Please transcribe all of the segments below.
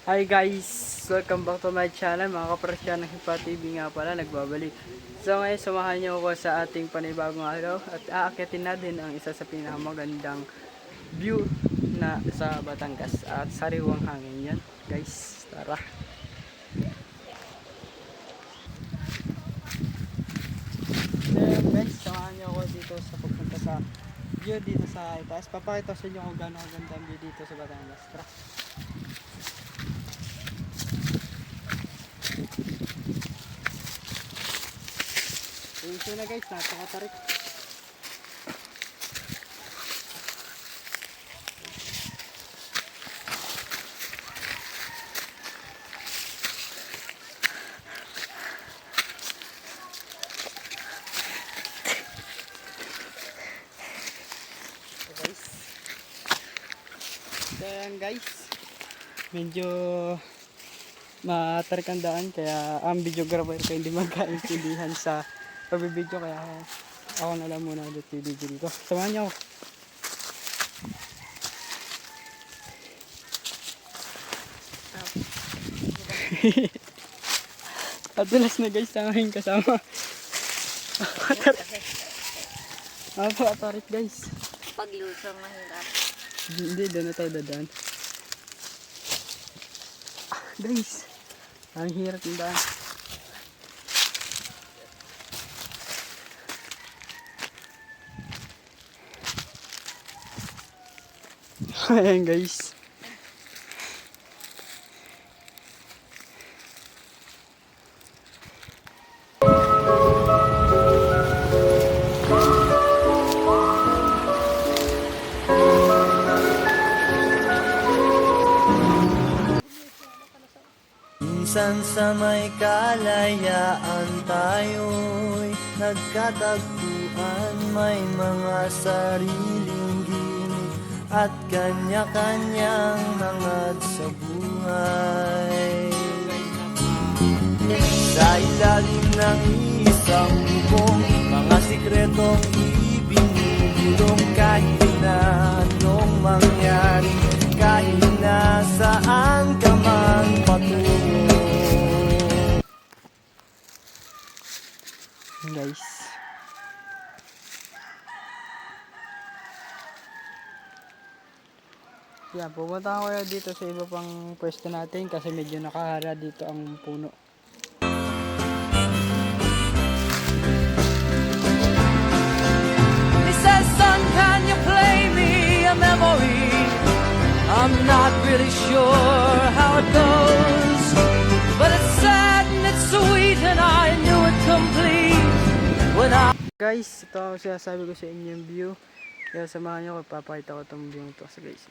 Hi guys! Welcome back to my channel. Mga kaprasya ng Hipa TV nga pala, nagbabalik. So ngayon, samahan niyo ako sa ating panibagong araw at aakyatin natin ang isa sa pinakamagandang view na sa Batangas at sariwang hangin yan. Guys, tara! So guys, samahan niyo ako dito sa pagpunta sa view dito sa itaas. Papakita sa inyo kung gaano kaganda ang view dito sa Batangas. Tara! Ito na guys, napakatarik. Ayan guys, medyo matarik ang daan, kaya ang videographer ko hindi magkaintindihan sa pagbibideo, kaya ako na lang muna ulit bibideo dito. Samahan niyo ako. Atulas na guys ang aking kasama. Napakatarik guys. Paglusong mahirap. Hindi, doon na tayo dadaan. Guys, ang hirap yung daan. Ayan guys. Minsan sa may kalayaan tayo'y nagkatagpuan, may mga sariling ginig at kanya-kanyang hangad sa buhay. Sa ilalim ng isang bubong, mga sikretong ibinubulong, kahit na anong mangyari, kahit na saan ka man patungo. Guys, yan, pumunta ako dito sa iba pang pwesto natin kasi medyo nakahara dito ang puno. He says, son, can you play me a memory? I'm not really sure how it goes, but it's sad and it's sweet and I knew it complete when I... Guys, ito ang sinasabi ko sa inyo yung view. Kaya samahan nyo ko, papakita ko itong view ito sa guys.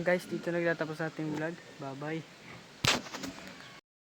Guys, dito nagtatapos ating vlog. Bye bye.